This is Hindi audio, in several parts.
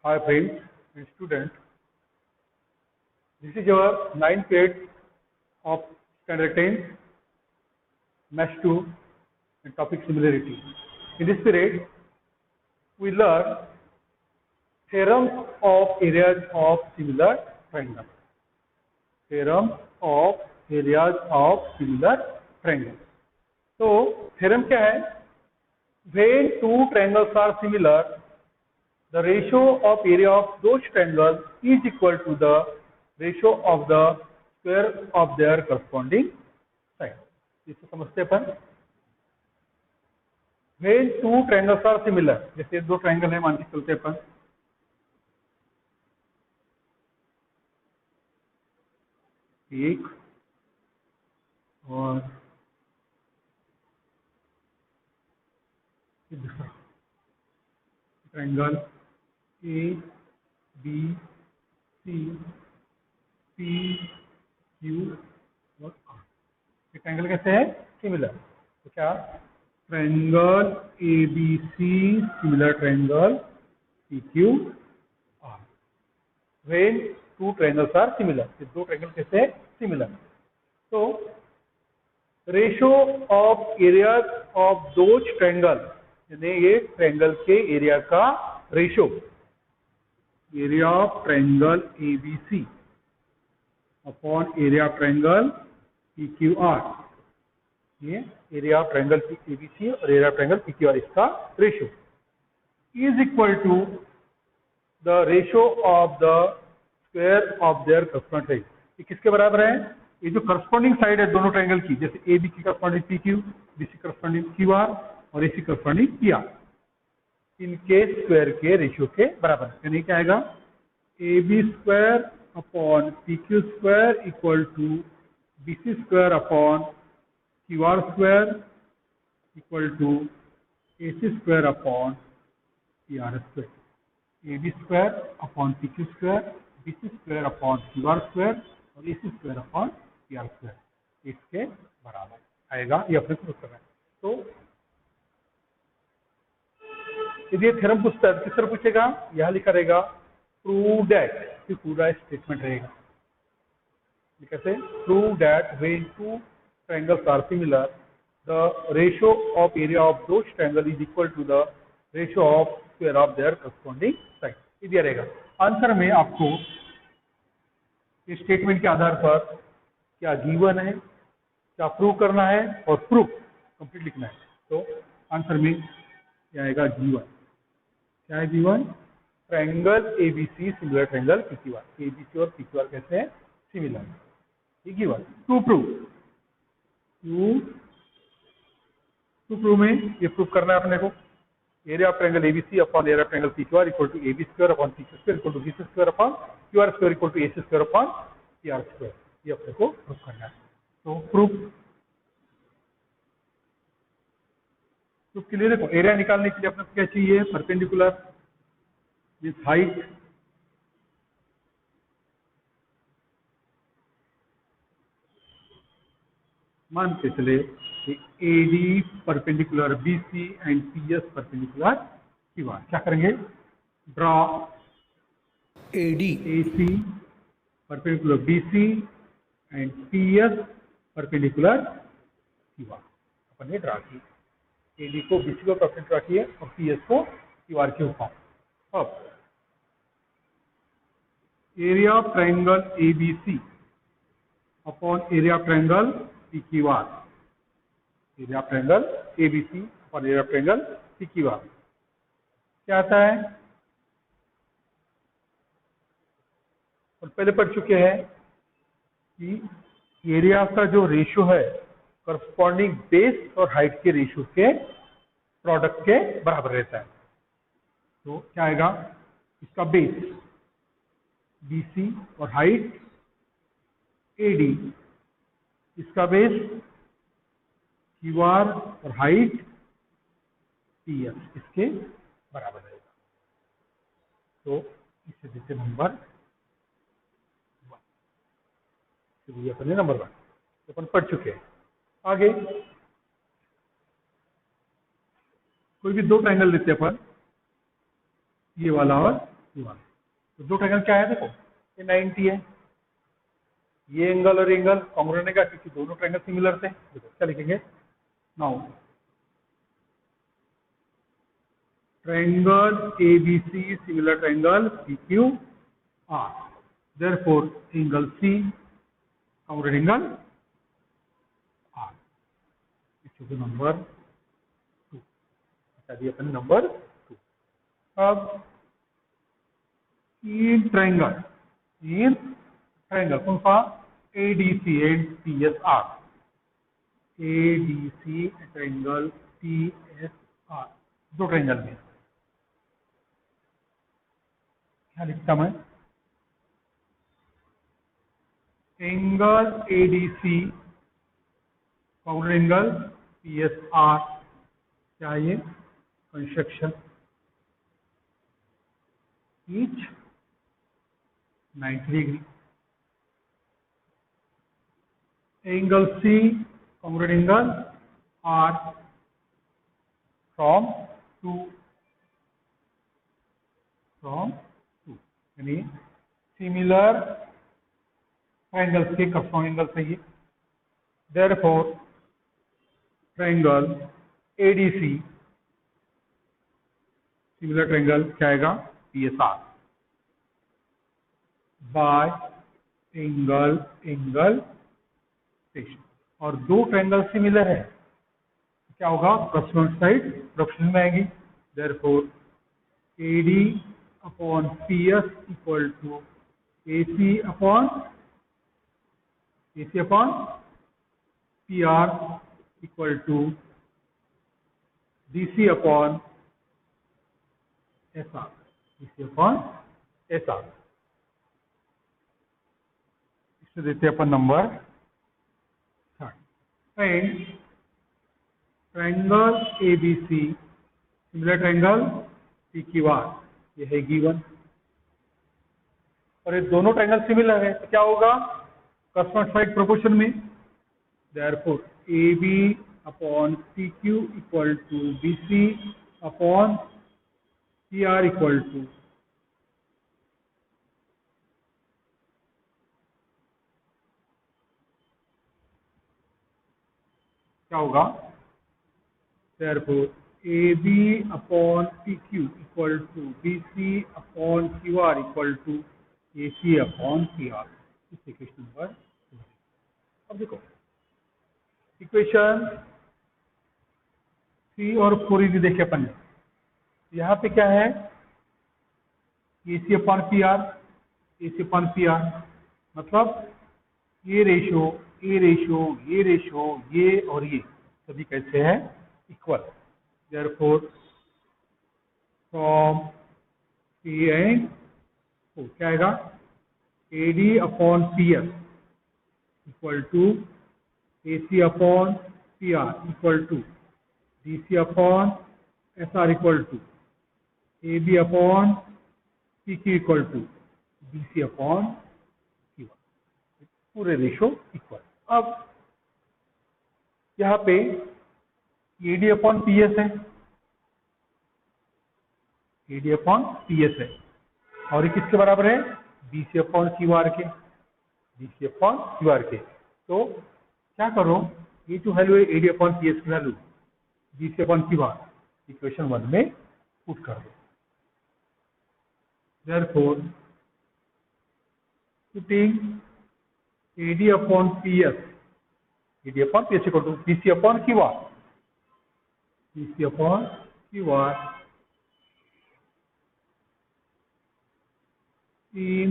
Hi friends and students, this is your 9th period of Standard 10, Math 2 and topic similarity. In this period, we learn theorems of areas of similar triangles. Theorem of areas of similar triangles. तो theorem क्या है? When two triangles are similar, the ratio of area of those triangles is equal to the ratio of the square of their corresponding side. इसे समझते हैं अपन. When two triangles are similar, जैसे दो ट्रायंगल है मान के चलते हैं अपन. एक और दूसरा triangle A B C P Q और आर. ये ट्रायंगल कैसे है? सिमिलर. तो क्या triangle A B C similar triangle P Q R. When two triangles are similar, ये दो ट्रायंगल कैसे है? सिमिलर. तो ratio of areas of those triangle, यानी ये ट्रायंगल के एरिया का ratio, area of triangle A B C upon area of triangle P Q R. ये area of triangle A B C और area of triangle P Q R, इसका ratio is equal to the ratio of the square of their corresponding side. ये किसके बराबर है? ये जो करस्पॉन्डिंग साइड है दोनों ट्रायंगल की, जैसे ए बी की corresponding P Q, B C corresponding Q R और A C corresponding P R, इनके स्क्वायर के रेशियो के बराबर. यानी क्या आएगा? A B square upon P Q square equal to B C square upon Q R square equal to A C square upon P R square. A B square upon P Q square, B C square upon Q R square और A C square upon P R square, इसके बराबर आएगा. ये अपने प्रूफ करना है. तो यदि ये थ्योरम पूछता है किस तरह पूछेगा? यहां लिखा रहेगा प्रूव दैट, कि पूरा स्टेटमेंट रहेगा. कैसे? Prove that when two triangles are similar the ratio of area of those triangle is equal to the ratio of square of their corresponding side. ये दिया रहेगा. आंसर में आपको इस स्टेटमेंट के आधार पर क्या गिवन है, क्या प्रूव करना है और प्रूफ कंप्लीट लिखना है. तो आंसर में क्या आएगा? गिवन. क्या है given? Triangle A B C similar triangle P Q R. A B C और पी क्यू आर कैसे हैं? सिमिलर. ये given. To prove, to prove में ये प्रूव करना है अपने को. Area of triangle A B C upon area of triangle P Q R equal to A B square upon P Q square equal to B C square upon Q R square equal to A C square upon P R square. ये अपने को प्रूव करना है. तो प्रूफ के लिए देखो, एरिया निकालने के लिए अपने को क्या चाहिए? परपेंडिकुलर विथ हाइट मान के चले A D perpendicular B C and P S perpendicular Q R. क्या करेंगे? Draw A D A C perpendicular B C and P S perpendicular Q R. अपन ने ड्रा की. ए डी को बी सी को परपेंडिकुलर किए और पी एस को क्यू आर के ऊपर. अब area of triangle A B C upon area of triangle P Q R. Area of triangle A B C upon area of triangle P Q R क्या आता है? और पहले पढ़ चुके हैं कि एरिया का जो रेशियो है करस्पॉन्डिंग बेस और हाइट के रेशियो के प्रोडक्ट के बराबर रहता है. तो क्या आएगा? इसका बेस बी सी और हाइट ए डी, इसका बेस क्यू आर और हाइट पी एस, इसके बराबर रहेगा. तो इसे देते नंबर 1. तो ये अपने नंबर 1 अपन पढ़ चुके हैं. आगे कोई भी दो ट्रायंगल लेते हैं अपन, ये वाला और Q1। तो दो ट्रायंगल क्या है देखो, ये 90 है, ये एंगल और एंगल कॉन्ग्रुएंट है क्योंकि दोनों ट्रायंगल सिमिलर थे। देखो क्या लिखेंगे now, triangle ABC similar triangle PQR, therefore angle C congruent angle R, which is number 2। बता दिया अपन नंबर 2। अब इन ट्रायंगल कौन सा, ADC and PSR, ADC triangle PSR, दो ट्रायंगल में क्या लिखता मैं, angle ADC congruent angle PSR, क्या ये construction each 90 degree, angle C congruent angle R from 2 यानी सिमिलर ट्रायंगल्स के करस्पॉन्डिंग एंगल चाहिए। Therefore triangle ADC similar triangle क्या आएगा, PSR बाय एंगल सेक्शन। और दो ट्रायंगल सिमिलर है क्या होगा, करस्पॉन्डिंग साइड प्रोपोर्शनल में आएगी। Therefore AD upon PS equal to AC upon PR equal to DC upon SR, इससे देते हैं अपन number 3। And triangle ABC similar triangle PQR, ये है गिवन, और ये दोनों ट्रायंगल सिमिलर है तो क्या होगा, करस्पॉन्डिंग साइड प्रोपोर्शन में। Therefore AB upon PQ equal to BC upon PR equal to क्या होगा, therefore AB upon PQ equal to BC upon QR equal to AC upon PR, इस इक्वेशन नंबर 2। अब देखो इक्वेशन 3 और 4 भी देखे अपन ने, यहाँ पे क्या है, AC upon PR, AC upon PR, मतलब ये रेशो, ये और ये सभी कैसे है, equal. Therefore from C and O क्या आएगा, AD upon PS equal to AC upon PR equal to DC upon SR equal to AB upon PQ equal to BC upon QR, पूरे रेशो इक्वल। अब यहाँ पे AD अपॉन PS है, AD अपॉन PS है, और ये किसके बराबर है, BC अपॉन QR के, तो क्या करो, ये जो वैल्यू है AD अपॉन PS की value BC upon QR equation 1 में पुट कर दो। Therefore putting AD upon PS equal to BC upon QR, in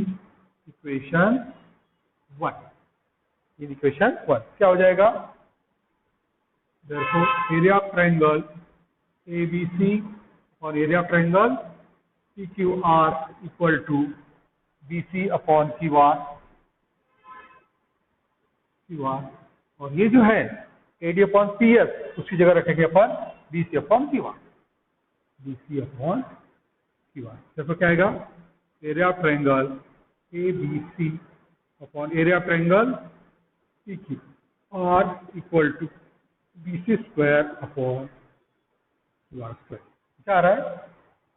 equation 1 क्या हो जाएगा, therefore area of triangle ABC और area of triangle PQR equal to BC upon QR, और ये जो है AD अपॉन PS उसकी जगह रखेंगे अपन BC अपॉन QR, देखो क्या आएगा, area of triangle ABC upon area of triangle PQR equal to BC square upon QR square. क्या आ रहा है,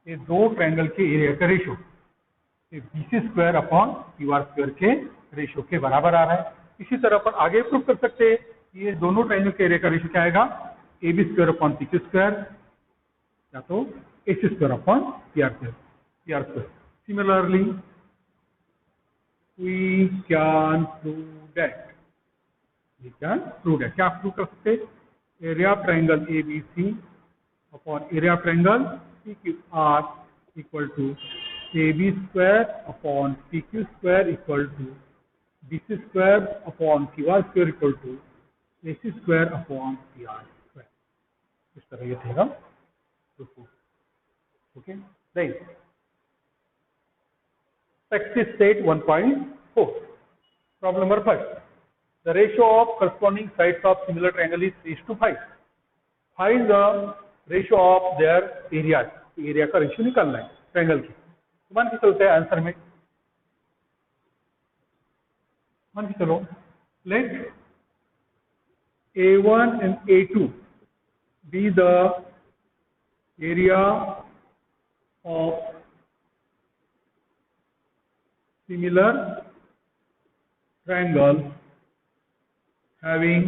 ये दो ट्रायंगल के एरिया का ratio, B C square upon Q R square के रेशियो के बराबर आ रहा है। इसी तरह अपन आगे प्रूव कर सकते हैं कि ये दोनों ट्रायंगल के एरिया का रेशियो क्या आएगा, A B square upon P Q square या तो A C square upon P R square. Similarly we can prove that क्या प्रूव कर सकते, area triangle A B C upon area triangle P Q R equal to A B square upon P Q square equal to B C square upon Q R square equal to A C square upon P R square. इस तरह ये theorem okay. Then practice set 1.4 problem number 5, the ratio of corresponding sides of similar triangle is 3:5. Find the ratio of their areas. Area का रेशियो निकालना है ट्रायंगल की। तो मान के चलते हैं आंसर में, मान के चलो late A1 and A2 be the area of similar triangle having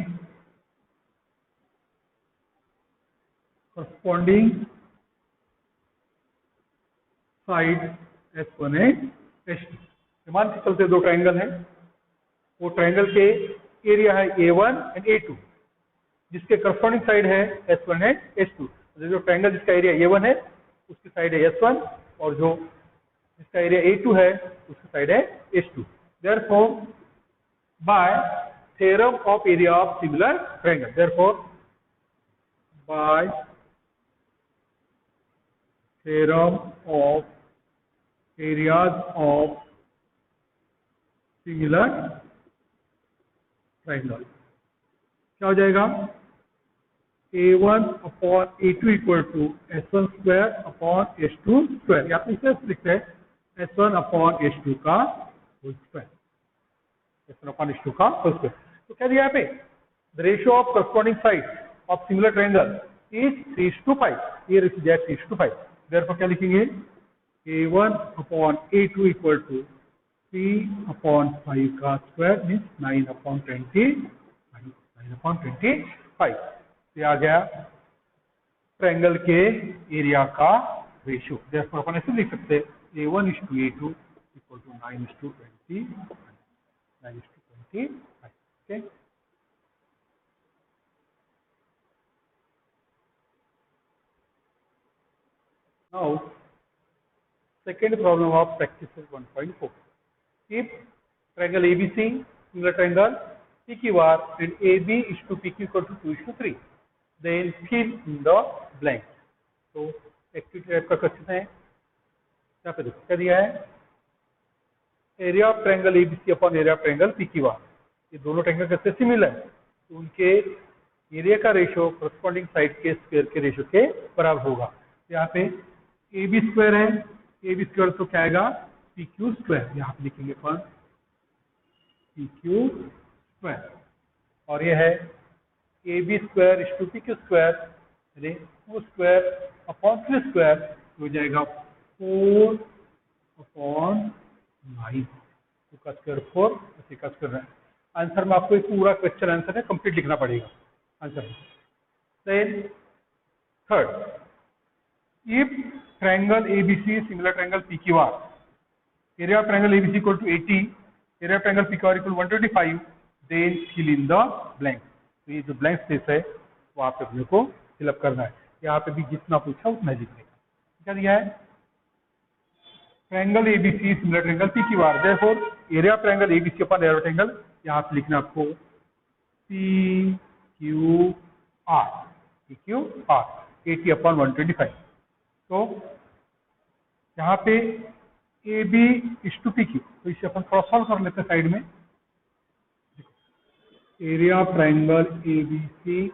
corresponding side S1 and S2। मान के चलते दो ट्रायंगल हैं, वो ट्रायंगल के एरिया है A1 एंड A2 जिसके करस्पॉन्डिंग साइड है S1 एंड S2। जो ट्रायंगल जिसका एरिया A1 है उसकी साइड है S1 और जो जिसका एरिया A2 है उसकी साइड है S2। Therefore by theorem of area of similar triangle, therefore by theorem of areas of similar triangle क्या हो जाएगा, A1 upon A2 equal to S1 square upon S2 square, या तो इसे लिखते हैं S1 अपॉन S2 का whole square, S1 upon S2 का होल स्क्वायर। तो क्या दिया यहाँ पे, the ratio of corresponding side of similar triangle is 3:5, ये रेशियो 3:5। देयरफॉर क्या लिखेंगे, A1 upon A2 equal to 3/5 का स्क्वायर मीन्स 9/25। ये आ गया ट्रायंगल के एरिया का रेशियो। देयरफॉर अपन ऐसे लिख सकते हैं A1:A2 equal to 9:25। Okay. Now, second problem of practice 1.4. If triangle ABC, similar triangle PQR and AB is to PQ equal to 2:3, then fill in the blank. तो एक्टिविटी टाइप का क्वेश्चन है, यहाँ पे देखो क्या दिया है, area of triangle ABC upon area of triangle PQR, ये दोनों ट्रायंगल कैसे सिमिलर है, तो उनके एरिया का रेशियो करस्पॉन्डिंग साइड के स्क्वायर के रेशियो के बराबर होगा। यहाँ पे ए बी स्क्वायर है, ए बी स्क्वायर तो क्या आएगा पी क्यू स्क्वायर, यहाँ पे लिखेंगे अपन पी क्यू स्क्वायर, और ये है ए बी स्क्वायर इस टू पी क्यू स्क्वायर, यानी 2 स्क्वायर अपॉन 3 स्क्वायर हो जाएगा 4/9 का स्क्वायर 4 का स्क्वायर। आंसर में आपको एक पूरा क्वेश्चन आंसर है कंप्लीट लिखना पड़ेगा आंसर में। Then third, if triangle ABC similar triangle PQR, area of triangle ABC equal to 80, area of triangle PQR equal to 125, then fill in the blank। तो ये जो ब्लैंक स्पेस है वो आप अपने को फिलअप करना है, यहाँ पे भी जितना पूछा उतना लिखने का। क्या दिया है, triangle ABC similar triangle PQR, therefore area of triangle ABC upon area of triangle, यहाँ पे लिखना आपको PQR 80 upon 125। तो यहाँ पे ए बी इस टू पी क्यू, तो इसे अपन थोड़ा सॉल्व कर लेते हैं साइड में। Area of triangle A B C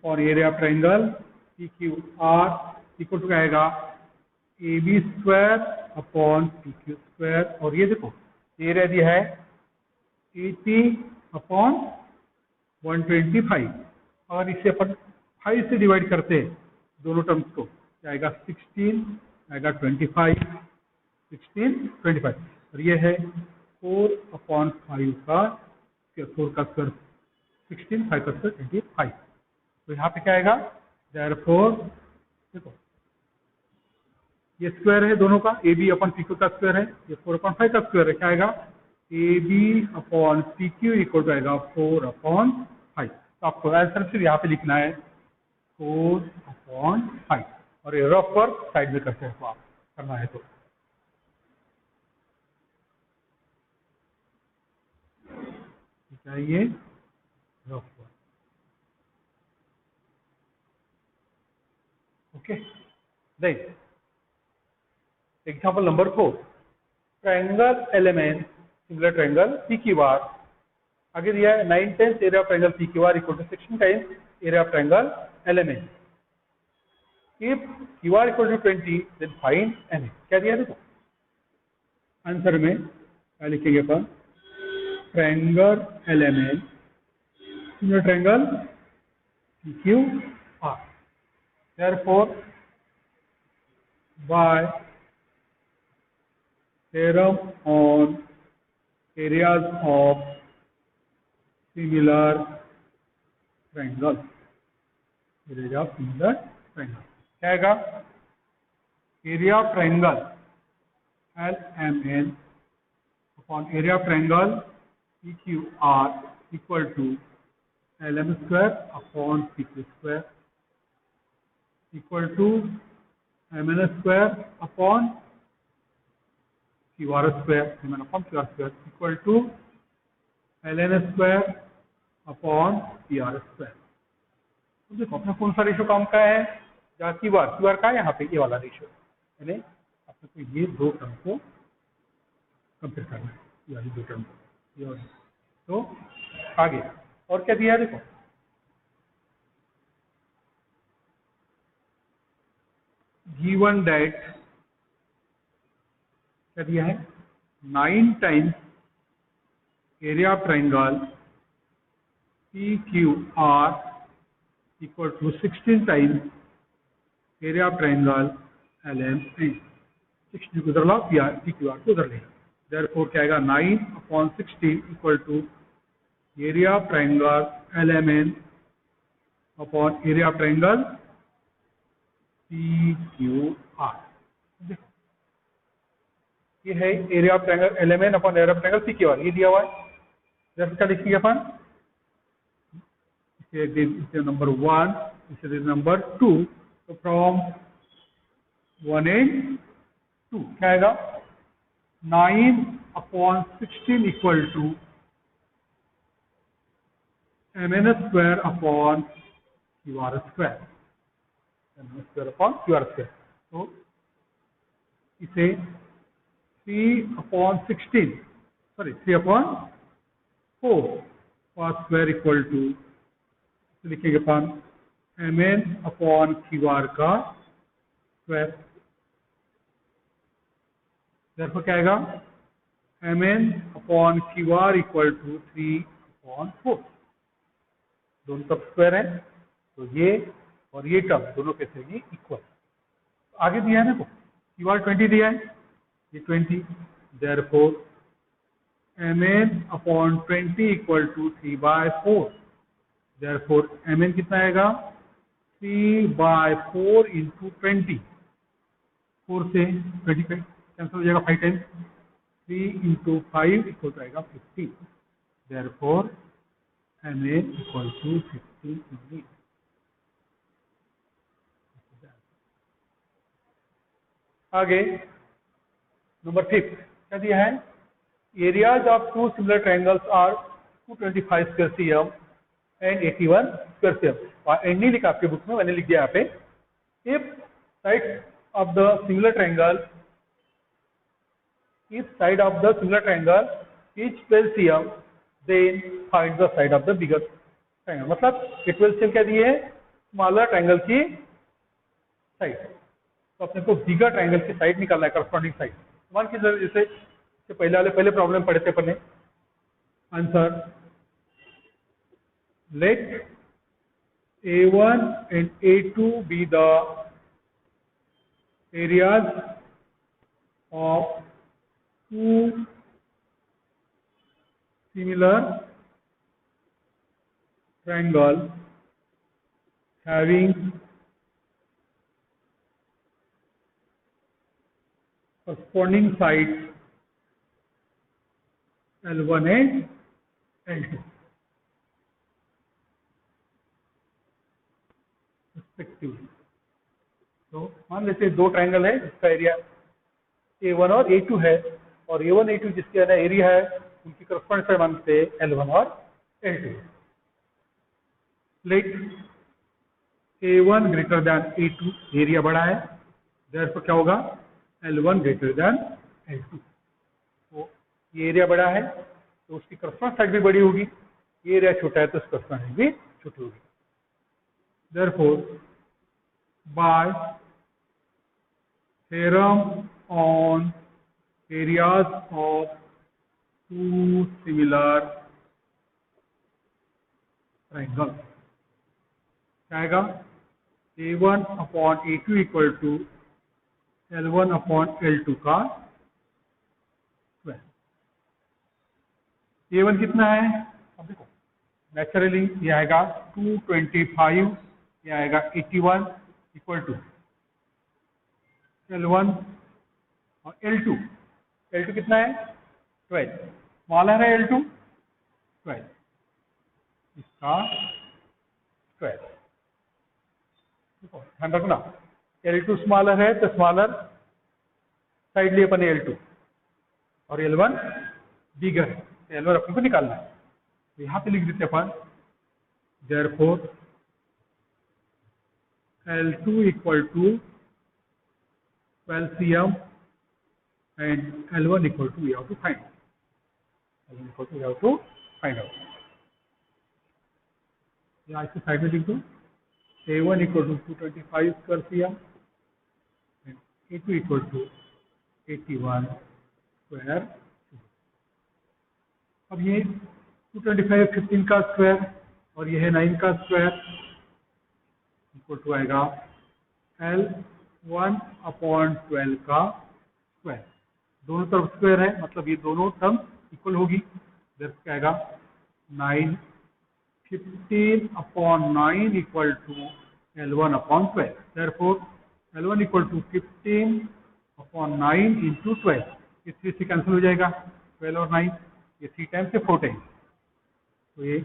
और area of triangle P Q R equal to क्या आएगा, A B square upon P Q square, और ये देखो एरिया दिया है 80 अपॉन 125, और इसे अपन 5 से डिवाइड करते हैं दोनों टर्म्स को, क्या आएगा 16 आएगा 25, 16, 25 और ये है 4/5 का 4 का स्क्वायर 16, 5 का स्क्वायर 25। तो यहाँ पे क्या आएगा, देयरफॉर देखो ये स्क्वायर है दोनों का, A B upon P Q का स्क्वायर है, ये 4/5 का स्क्वायर है, क्या आएगा A B upon P Q equal to आएगा 4/5। तो आपको आंसर सिर्फ यहाँ पे लिखना है 4/5 और ये रफ वर्क साइड में करते हैं तो आप करना है तो चाहिए rough work. Okay, then example number 4, triangle element similar triangle P Q R, आगे दिया है 9 times area of triangle P Q R equal to 16 times area of triangle element. If Q R equal to 20 then find N. क्या दिया देखो आंसर में क्या लिखेंगे अपन, triangle element similar triangle P Q R, therefore by theorem on areas of similar triangle, area of similar triangle क्या आएगा, area of triangle LMN upon area of triangle PQR equal to LM square upon PQ square equal to MN square upon QR square, MN upon QR square equal to LN square upon PR square। तो देखो अपना कौन सा रेशियो काम का है, जहाँ क्यूआर का है यहाँ पे ये वाला रेशियो, यानी अपने को ये दो टर्म को कंपेयर करना है, ये वाली दो टर्म को, ये वाली। तो आगे और क्या दिया है देखो, given that क्या दिया है 9 times area of triangle PQR equal to 16 times area of triangle LMN। 16 को उधर लाओ, PQR को उधर ले, देयरफॉर क्या आएगा 9/16 equal to area of triangle LMN upon area of triangle PQR। ये है area of triangle LMN upon area of triangle PQR, ये दिया हुआ है, जैसे क्या लिखिए अपन, इसे नंबर 1, इसे नंबर 2, तो फ्रॉम 1 and 2 क्या आएगा 9/16 equal to MN square upon QR square, MN square upon QR square. तो इसे 3/16 सॉरी 3/4 का स्क्वायर इक्वल टू लिखेंगे अपन MN अपॉन QR का स्क्वायर, देयरफॉर क्या आएगा MN upon QR equal to 3/4, दोनों तरफ स्क्वायर है तो ये और ये टर्म दोनों कैसे होगी इक्वल। आगे दिया है ना, तो QR 20 दिया है, ये 20, therefore MN upon 20 equal to 3/4, therefore MN कितना आएगा 3/4 इंटू 20, 4 से 20 कैंसिल हो जाएगा 5 टाइम्स, 3 इंटू 5 इक्वल टू आएगा 15, therefore MN equal to 15 unit. आगे नंबर 5 क्या दिया है, areas of two similar triangles are 225 square cm and 81 square cm। और एंड नहीं लिखा आपके बुक में, मैंने लिख दिया यहाँ पे, if side of the similar triangle is 12 cm then find the side of the bigger triangle. मतलब ये 12 cm क्या दिए है, स्मॉलर ट्रायंगल की साइड, तो अपने को बिगर ट्रायंगल की साइड निकालना है, करस्पॉन्डिंग साइड। मान के जैसे पहले प्रॉब्लम पढ़े थे अपने, answer let A1 and A2 be the areas of two similar triangle having corresponding sides L1 and L2 respectively. तो मान लेते हैं दो ट्रायंगल है जिसका एरिया A1 और A2 है, और A1 A2 जिसके ना एरिया है उनकी करस्पॉन्डिंग साइड मानते हैं L1 और L2. Late A1 greater than A2, area बड़ा है, देयरफॉर क्या होगा L1 ग्रेटर देन L2. तो ये एरिया बड़ा है तो उसकी करस्पॉन्डिंग साइड भी बड़ी होगी, ये एरिया छोटा है तो उसकी करस्पॉन्डिंग भी छोटी होगी. Therefore by theorem on areas of two similar triangles, क्या आएगा A1 upon A2 equal to L1 upon L2 का स्क्वायर. A1 कितना है, अब देखो नेचुरली ये आएगा 225, ये आएगा 81 इक्वल टू L1 और L2. L2 कितना है 12, स्मॉलर है L2 12, इसका स्क्वायर. देखो ध्यान रखना L2 स्मॉलर है तो स्मॉलर साइड लिए अपन L2, और L1 बिगर है तो L1 अपन को निकालना है. तो यहाँ पे लिख देते अपन therefore L2 equal to 12 cm and L1 equal to we have to find. L1 equal to we have to find out. यहाँ इसके साइड में लिख दो A1 equal to 225 square cm and A2 equal to 81 square. अब ये 225 15 का स्क्वायर और ये है 9 का स्क्वायर इक्वल टू आएगा L1 अपॉन 12 का स्क्वायर. दोनों तरफ स्क्वायर है मतलब ये दोनों टर्म इक्वल होगी. क्या आएगा 9 15 upon 9 equal to L1 upon 12. Therefore L1 equal to 15 upon 9 into 12. ये 3 से कैंसिल हो जाएगा, 12 और 9 ये 3 टाइम्स से 4 टाइम्स, तो ये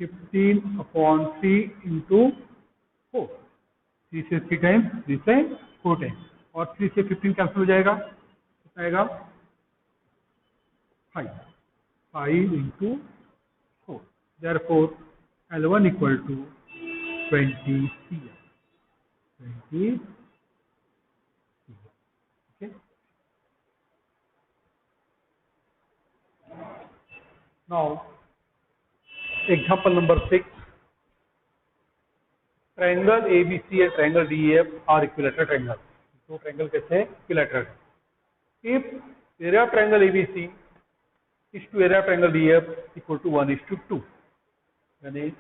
15 अपॉन 3 इंटू 4. 3 से 3 टाइम्स, 3 से 4 टाइम्स, और 3 से 15 कैंसिल हो जाएगा, कितना आएगा 5 into 4. Therefore L1 equal to 20 cm. Okay. Now example number 6. Triangle ABC and triangle DEF are equilateral triangle. दो ट्रायंगल कैसे हैं equilateral. If area of triangle ABC is to area of triangle DEF equal to 1:2, यानी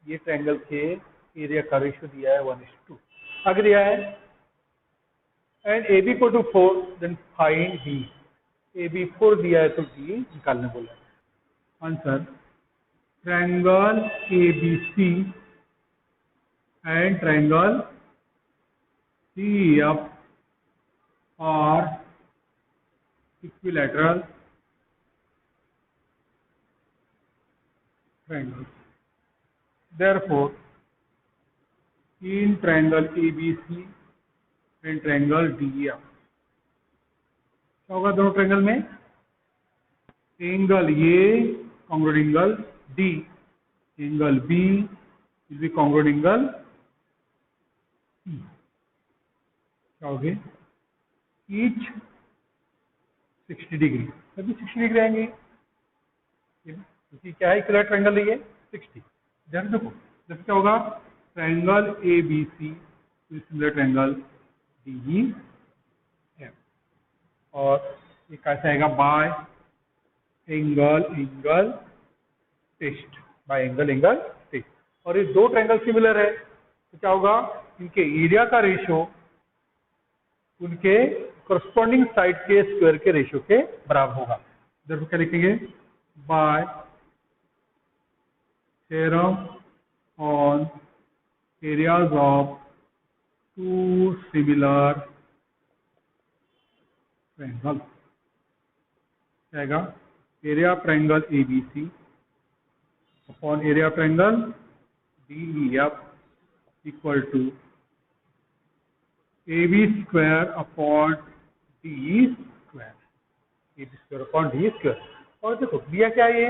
ये ट्रायंगल के एरिया का रेशियो दिया है 1:2. आगे दिया है and AB equal to 4, then find D. AB 4 दिया है तो D निकालने बोला है. Answer triangle ABC and triangle DEF are equilateral triangles. Therefore, in triangle ABC and triangle DEF, क्या होगा दोनों ट्रायंगल में angle A congruent angle D, angle B will be congruent angle E. क्या हो गए each 60 डिग्री, सभी 60 डिग्री आएंगे क्योंकि क्या है इक्विलैटरल ट्रायंगल है ये 60. ध्यान देखो जब क्या होगा triangle ABC similar triangle DEF, और ये कैसे आएगा by angle test, by angle test. और ये दो ट्रायंगल सिमिलर है तो क्या होगा इनके एरिया का रेशियो उनके corresponding साइड के स्क्वायर के रेशियो के बराबर होगा। इधर क्या लिखेंगे, by theorem on areas of two similar triangle, आएगा area triangle ABC upon area triangle DEF equal to AB square upon DE square, AB square upon DE square. और देखो दिया क्या है ये,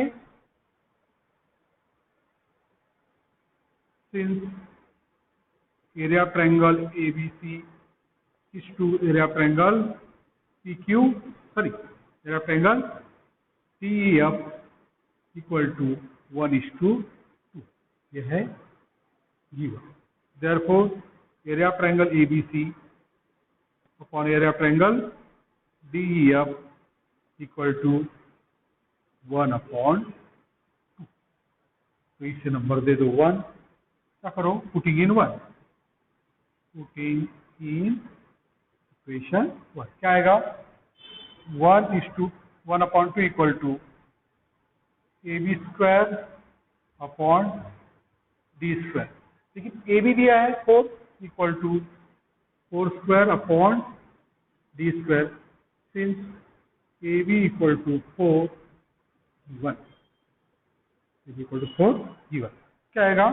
since area triangle ABC is two area triangle PQ, sorry area triangle DEF equal to 1:2, यह है given. Therefore area triangle ABC upon area triangle DEF equal to 1/2। तो इसे नंबर दे दो 1, क्या करो, putting in 1, putting in equation 1 क्या आएगा, 1:1/2 equal to AB square upon D square. लेकिन AB दिया है 4 equal to 4 square upon D square, since AB equal to 4 1, equal to 4 given. क्या आएगा,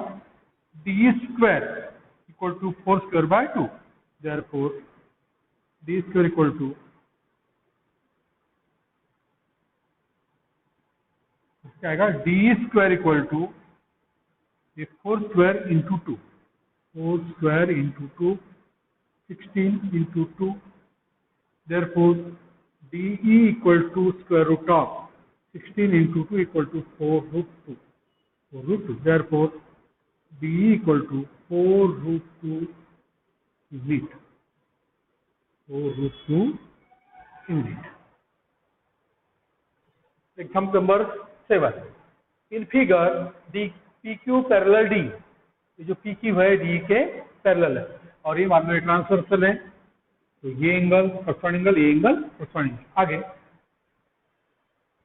D square equal to 4 square by 2, therefore D square equal to क्या आएगा, D square equal to 4 square into 2, 4 square into 2, 16 into 2, therefore DE equal to square root of 16 into 2 equal to 4√2, 4√2, therefore DE equal to 4√2 unit, 4√2 unit. Example number 7, in figure the PQ parallel D, ये जो PQ है D के पैरेलल है और ये मान लो ट्रांसवर्सल है, तो ये एंगल कॉरस्पॉन्डिंग एंगल, ये एंगल कॉरस्पॉन्डिंग। आगे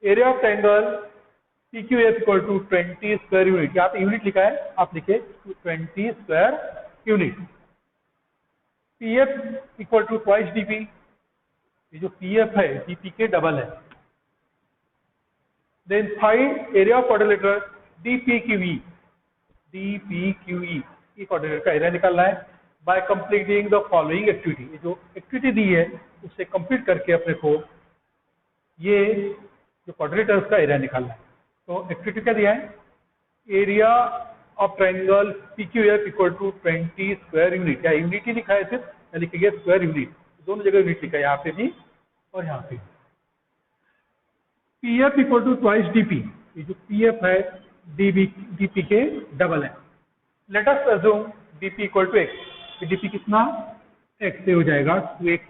area of triangle PQF equal to 20 square unit, यहाँ पे यूनिट लिखा है, आप लिखे 20 square unit. PF equal to twice DP, ये जो PF है DP के डबल है। Then find area of quadrilateral DPQE, DPQE ये क्वाड्रिलेटरल का एरिया निकालना है by completing the following activity. ये जो एक्टिविटी दी है उससे कंप्लीट करके अपने को ये जो क्वाड्रिलेटरल का एरिया निकालना है। तो एक्टिविटी क्या दिया है, area of triangle PQF equal to 20 square unit, या यूनिट ही लिखा है सिर्फ, या लिखेंगे स्क्वायर यूनिट, दोनों जगह यूनिट लिखा है, यहाँ पे भी और यहाँ पे। PF equal to twice DP, ये जो PF है DP के डबल है। Let us assume DP equal to x, DP कितना x से हो जाएगा 2x,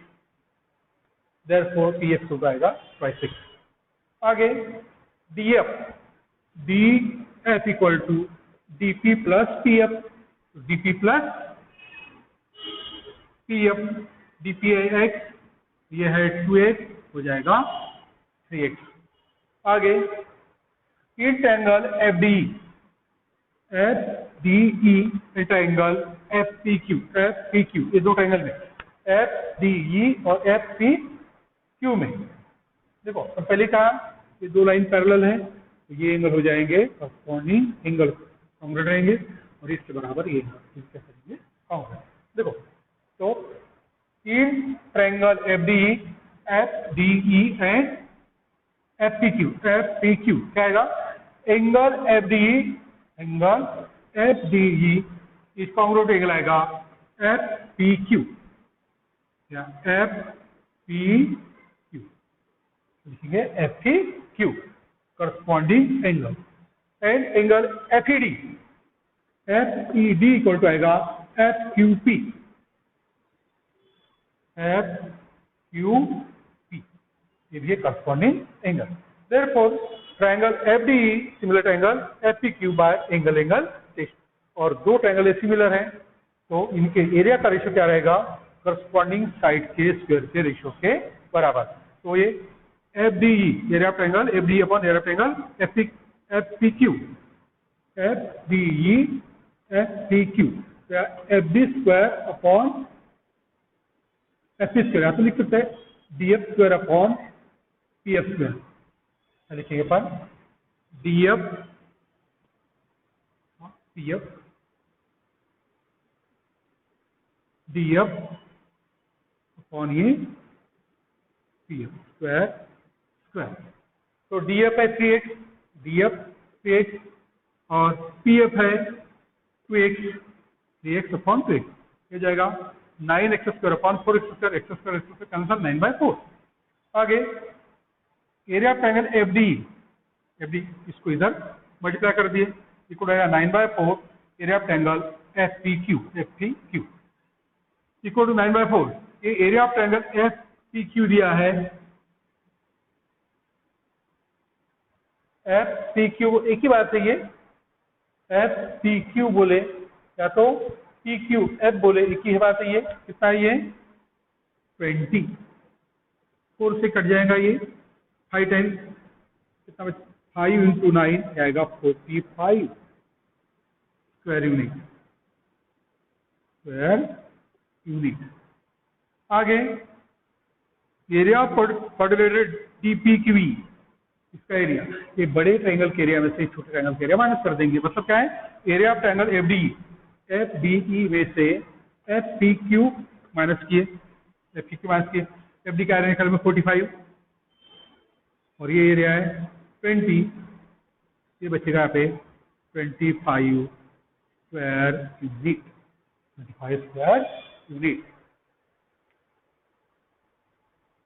देयरफॉर PF हो जाएगा ट्वाइस x। आगे DF equal to DP plus PF, DP plus PF, DP है x, ये है 2x, हो जाएगा 3x। आगे इन ट्रायंगल FDE ट्रायंगल FPQ, ये दो ट्रायंगल में FDE और FPQ में देखो, तो पहले कहा ये दो लाइन पैरेलल है, तो ये एंगल हो जाएंगे कॉरस्पॉन्डिंग एंगल, कांग्रुएंट रहेंगे, और इसके बराबर ये एंगल क्या करेंगे, कांग्रुएंट। देखो तो इन ट्रायंगल FDE एंड FPQ क्या आएगा, एंगल FDE इस कांग्रुएंट एंगल आएगा FPQ या FPQ, लिखेंगे FPQ corresponding angle. And angle FED equal to आएगा FQP, ये भी corresponding angle. Therefore triangle FDE similar triangle FPQ by angle test, और दो ट्रायंगल सिमिलर हैं तो इनके एरिया का रेशियो क्या रहेगा, करस्पॉन्डिंग साइड के स्क्वायर के रेशियो के बराबर। तो ये F D E area of triangle, F D upon area of triangle F P Q, F D E F P Q, F D square upon F P square, आप लिख सकते हैं D F square upon P F square. लिखेंगे पर D F P F, D F upon ये पी एफ स्क्वायर स्क्वायर। तो डी एफ है 3x, डी एफ 3x और पी एफ है 2x, 3x अपॉन 2x, ये जाएगा 9x square upon 4x square, x square x square cancel 9/4। आगे area of triangle F D, इसको इधर मल्टीप्लाई कर दिए, इक्वल आएगा 9/4 area of triangle F P Q equal to 9/4। ये area of triangle F P Q दिया है, एफ पी क्यू एक ही बात है, ये एफ पी क्यू बोले या तो पी क्यू एफ बोले, एक ही बात है। ये कितना है, ये 20, 4 से कट जाएगा ये 5 टाइम्स, कितना 5 इंटू 9 आएगा 45 स्क्वायर यूनिट। आगे एरिया ऑफ क्वाड्रिलेटरल डीपीक्यूई, इसका एरिया, ये बड़े ट्रायंगल के एरिया में से छोटे ट्रायंगल के एरिया माइनस कर देंगे। मतलब क्या है, area of triangle F D E में से एफ पी क्यू माइनस किए, एफ डी का एरिया निकल में 45 और ये एरिया है 20, ये बचेगा यहाँ पे 25 स्क्वायर यूनिट, 25 स्क्वायर यूनिट।